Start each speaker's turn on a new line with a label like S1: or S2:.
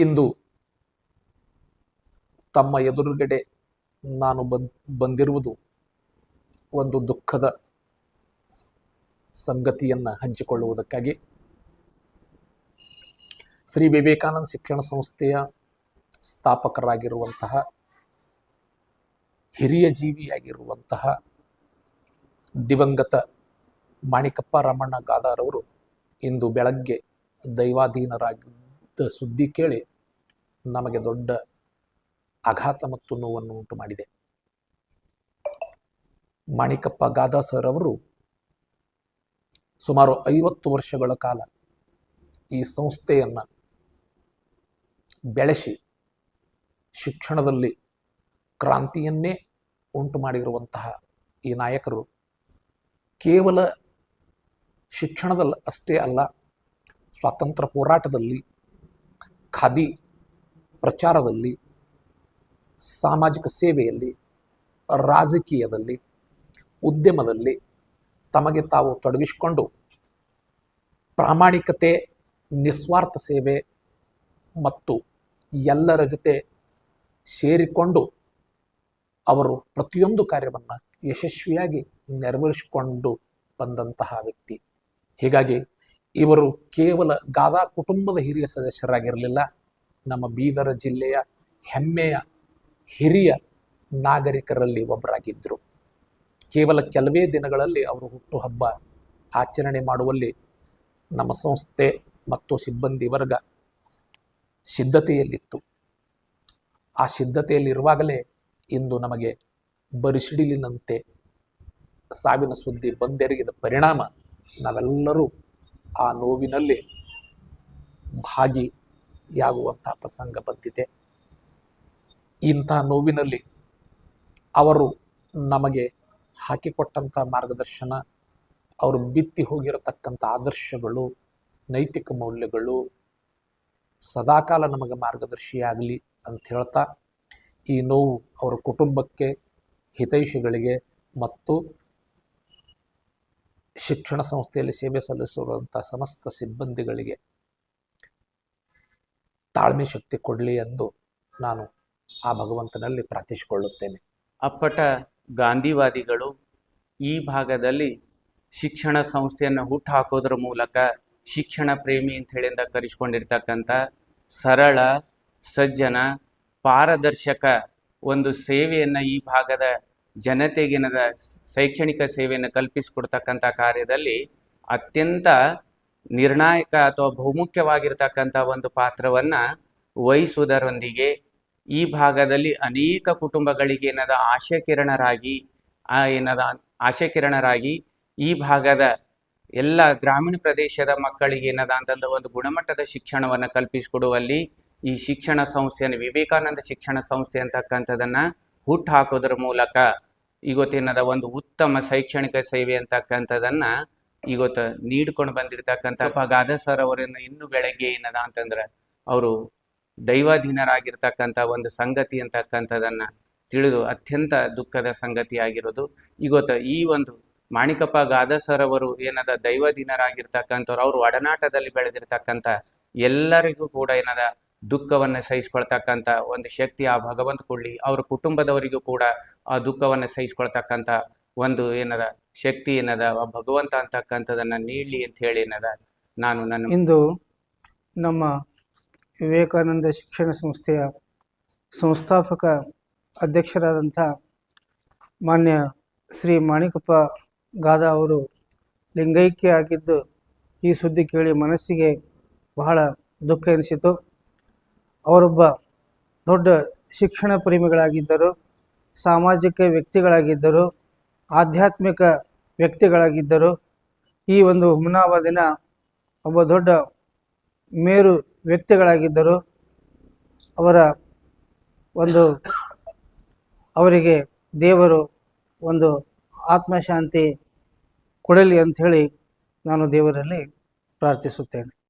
S1: ಇಂದು ತಮ್ಮ ಎದುರುಗಡೆ ನಾನು ಬಂದಿರುವುದು ಒಂದು ದುಃಖದ ಸಂಗತಿಯನ್ನು ಹಂಚಿಕೊಳ್ಳುವುದಕ್ಕಾಗಿ. ಶ್ರೀ ವಿವೇಕಾನಂದ ಶಿಕ್ಷಣ ಸಂಸ್ಥೆಯ ಸ್ಥಾಪಕರಾಗಿರುವಂತಹ, ಹಿರಿಯ ಜೀವಿಯಾಗಿರುವಂತಹ ದಿವಂಗತ ಮಾಣಿಕಪ್ಪ ರಮಣ್ಣ ಗಾದಾರವರು ಇಂದು ಬೆಳಗ್ಗೆ ದೈವಾಧೀನರಾಗಿದ್ದ ಸುದ್ದಿ ಕೇಳಿ ನಮಗೆ ದೊಡ್ಡ ಆಘಾತ ಮತ್ತು ನೋವನ್ನು ಉಂಟು ಮಾಡಿದೆ. ಮಾಣಿಕಪ್ಪ ಗಾದಾ ಸರ್ ಅವರು ಸುಮಾರು 50 ವರ್ಷಗಳ ಕಾಲ ಈ ಸಂಸ್ಥೆಯನ್ನು ಬೆಳೆಸಿ ಶಿಕ್ಷಣದಲ್ಲಿ ಕ್ರಾಂತಿಯನ್ನೇ ಉಂಟು ಮಾಡಿರುವಂತಹ ಈ ನಾಯಕರು ಕೇವಲ ಶಿಕ್ಷಣದಲ್ಲಿ ಅಷ್ಟೇ ಅಲ್ಲ, ಸ್ವಾತಂತ್ರ್ಯ ಹೋರಾಟದಲ್ಲಿ, ಖಾದಿ ಪ್ರಚಾರದಲ್ಲಿ, ಸಾಮಾಜಿಕ ಸೇವೆಯಲ್ಲಿ, ರಾಜಕೀಯದಲ್ಲಿ, ಉದ್ಯಮದಲ್ಲಿ ತಮಗೆ ತಾವು ತೊಡಗಿಸಿಕೊಂಡು ಪ್ರಾಮಾಣಿಕತೆ, ನಿಸ್ವಾರ್ಥ ಸೇವೆ ಮತ್ತು ಎಲ್ಲರ ಜೊತೆ ಸೇರಿಕೊಂಡು ಅವರು ಪ್ರತಿಯೊಂದು ಕಾರ್ಯವನ್ನು ಯಶಸ್ವಿಯಾಗಿ ನೆರವೇರಿಸಿಕೊಂಡು ಬಂದಂತಹ ವ್ಯಕ್ತಿ. ಹೀಗಾಗಿ ಇವರು ಕೇವಲ ಗಾದಾ ಕುಟುಂಬದ ಹಿರಿಯ ಸದಸ್ಯರಾಗಿರಲಿಲ್ಲ, ನಮ್ಮ ಬೀದರ ಜಿಲ್ಲೆಯ ಹೆಮ್ಮೆಯ ಹಿರಿಯ ನಾಗರಿಕರಲ್ಲಿ ಒಬ್ಬರಾಗಿದ್ದರು. ಕೇವಲ ಕೆಲವೇ ದಿನಗಳಲ್ಲಿ ಅವರು ಹುಟ್ಟುಹಬ್ಬ ಆಚರಣೆ ಮಾಡುವಲ್ಲಿ ನಮ್ಮ ಸಂಸ್ಥೆ ಮತ್ತು ಸಿಬ್ಬಂದಿ ವರ್ಗ ಸಿದ್ಧತೆಯಲ್ಲಿತ್ತು. ಆ ಸಿದ್ಧತೆಯಲ್ಲಿರುವಾಗಲೇ ಇಂದು ನಮಗೆ ಬರಿಸಿಡಿಲಿನಂತೆ ಸಾವಿನ ಸುದ್ದಿ ಬಂದೆರಗಿದ ಪರಿಣಾಮ ನಾವೆಲ್ಲರೂ ಆ ನೋವಿನಲ್ಲಿ ಭಾಗಿಯಾಗುವಂತಹ ಪ್ರಸಂಗ ಬಂದಿದೆ. ಇಂಥ ನೋವಿನಲ್ಲಿ ಅವರು ನಮಗೆ ಹಾಕಿಕೊಟ್ಟಂಥ ಮಾರ್ಗದರ್ಶನ, ಅವರು ಬಿತ್ತಿ ಹೋಗಿರತಕ್ಕಂಥ ಆದರ್ಶಗಳು, ನೈತಿಕ ಮೌಲ್ಯಗಳು ಸದಾಕಾಲ ನಮಗೆ ಮಾರ್ಗದರ್ಶಿಯಾಗಲಿ ಅಂತ ಹೇಳ್ತಾ, ಈ ನೋವು ಅವರ ಕುಟುಂಬಕ್ಕೆ, ಹಿತೈಷಿಗಳಿಗೆ ಮತ್ತು ಶಿಕ್ಷಣ ಸಂಸ್ಥೆಯಲ್ಲಿ ಸೇವೆ ಸಲ್ಲಿಸಿರುವಂಥ ಸಮಸ್ತ ಸಿಬ್ಬಂದಿಗಳಿಗೆ ತಾಳ್ಮೆ ಶಕ್ತಿ ಕೊಡಲಿ ಎಂದು ನಾನು ಆ ಭಗವಂತನಲ್ಲಿ ಪ್ರಾರ್ಥಿಸಿಕೊಳ್ಳುತ್ತೇನೆ.
S2: ಅಪ್ಪಟ ಗಾಂಧಿವಾದಿಗಳು ಈ ಭಾಗದಲ್ಲಿ ಶಿಕ್ಷಣ ಸಂಸ್ಥೆಯನ್ನು ಹುಟ್ಟು ಹಾಕೋದ್ರ ಮೂಲಕ ಶಿಕ್ಷಣ ಪ್ರೇಮಿ ಅಂತ ಹೇಳಿಂದ ಕರೆಸ್ಕೊಂಡಿರ್ತಕ್ಕಂಥ ಸರಳ, ಸಜ್ಜನ, ಪಾರದರ್ಶಕ ಒಂದು ಸೇವೆಯನ್ನು ಈ ಭಾಗದ ಜನತೆಗಿನದ ಶೈಕ್ಷಣಿಕ ಸೇವೆಯನ್ನು ಕಲ್ಪಿಸಿಕೊಡ್ತಕ್ಕಂಥ ಕಾರ್ಯದಲ್ಲಿ ಅತ್ಯಂತ ನಿರ್ಣಾಯಕ ಅಥವಾ ಬಹುಮುಖ್ಯವಾಗಿರ್ತಕ್ಕಂಥ ಒಂದು ಪಾತ್ರವನ್ನು ವಹಿಸುವುದರೊಂದಿಗೆ ಈ ಭಾಗದಲ್ಲಿ ಅನೇಕ ಕುಟುಂಬಗಳಿಗೆ ಆಶಾಕಿರಣರಾಗಿ ಈ ಭಾಗದ ಎಲ್ಲ ಗ್ರಾಮೀಣ ಪ್ರದೇಶದ ಮಕ್ಕಳಿಗೆ ಅಂತಂದ್ರೆ ಒಂದು ಗುಣಮಟ್ಟದ ಶಿಕ್ಷಣವನ್ನು ಕಲ್ಪಿಸಿಕೊಡುವಲ್ಲಿ ಈ ಶಿಕ್ಷಣ ಸಂಸ್ಥೆಯನ್ನು, ವಿವೇಕಾನಂದ ಶಿಕ್ಷಣ ಸಂಸ್ಥೆ ಅಂತಕ್ಕಂಥದನ್ನು ಹುಟ್ಟು ಹಾಕೋದ್ರ ಮೂಲಕ ಇವತ್ತೇನದ ಒಂದು ಉತ್ತಮ ಶೈಕ್ಷಣಿಕ ಸೇವೆ ಅಂತಕ್ಕಂಥದನ್ನು ಇವತ್ತು ನೀಡ್ಕೊಂಡು ಬಂದಿರತಕ್ಕಂಥ ಗಾದಾ ಸರ್ ಅವರನ್ನು ಇನ್ನು ಬೆಳಗ್ಗೆ ಅಂತಂದ್ರೆ ಅವರು ದೈವಾಧೀನರಾಗಿರ್ತಕ್ಕಂಥ ಒಂದು ಸಂಗತಿ ಅಂತಕ್ಕಂಥದನ್ನು ತಿಳಿದು ಅತ್ಯಂತ ದುಃಖದ ಸಂಗತಿ ಆಗಿರೋದು. ಇವತ್ತು ಈ ಒಂದು ಮಾಣಿಕಪ್ಪ ಗಾದಾ ಸರ್ ಅವರು ದೈವಾಧೀನರಾಗಿರ್ತಕ್ಕಂಥವ್ರು, ಅವರು ಒಡನಾಟದಲ್ಲಿ ಬೆಳೆದಿರ್ತಕ್ಕಂಥ ಎಲ್ಲರಿಗೂ ಕೂಡ ದುಃಖವನ್ನು ಸಹಿಸ್ಕೊಳ್ತಕ್ಕಂಥ ಒಂದು ಶಕ್ತಿ ಆ ಭಗವಂತ ಕೊಡಲಿ. ಅವ್ರ ಕುಟುಂಬದವರಿಗೂ ಕೂಡ ಆ ದುಃಖವನ್ನು ಸಹಿಸ್ಕೊಳ್ತಕ್ಕಂಥ ಒಂದು ಶಕ್ತಿ ಆ ಭಗವಂತ ಅಂತಕ್ಕಂಥದನ್ನು ನೀಡಲಿ ಅಂತ ಹೇಳಿ ನಾನು
S3: ಇಂದು ನಮ್ಮ ವಿವೇಕಾನಂದ ಶಿಕ್ಷಣ ಸಂಸ್ಥೆಯ ಸಂಸ್ಥಾಪಕ ಅಧ್ಯಕ್ಷರಾದಂಥ ಮಾನ್ಯ ಶ್ರೀ ಮಾಣಿಕಪ್ಪ ಗಾದಾ ಅವರು ಲಿಂಗೈಕ್ಯ ಆಗಿದ್ದು ಈ ಸುದ್ದಿ ಕೇಳಿ ಮನಸ್ಸಿಗೆ ಬಹಳ ದುಃಖ ಎನಿಸಿತು. ಅವರೊಬ್ಬ ದೊಡ್ಡ ಶಿಕ್ಷಣ ಪ್ರೇಮಿಗಳಾಗಿದ್ದರು, ಸಾಮಾಜಿಕ ವ್ಯಕ್ತಿಗಳಾಗಿದ್ದರು, ಆಧ್ಯಾತ್ಮಿಕ ವ್ಯಕ್ತಿಗಳಾಗಿದ್ದರು. ಈ ಒಂದು ಹುಮನಾಬಾದ್ ದಿನ ಒಬ್ಬ ದೊಡ್ಡ ಮೇರು ವ್ಯಕ್ತಿಗಳಾಗಿದ್ದರು. ಅವರಿಗೆ ದೇವರು ಒಂದು ಆತ್ಮಶಾಂತಿ ಕೊಡಲಿ ಅಂಥೇಳಿ ನಾನು ದೇವರಲ್ಲಿ ಪ್ರಾರ್ಥಿಸುತ್ತೇನೆ.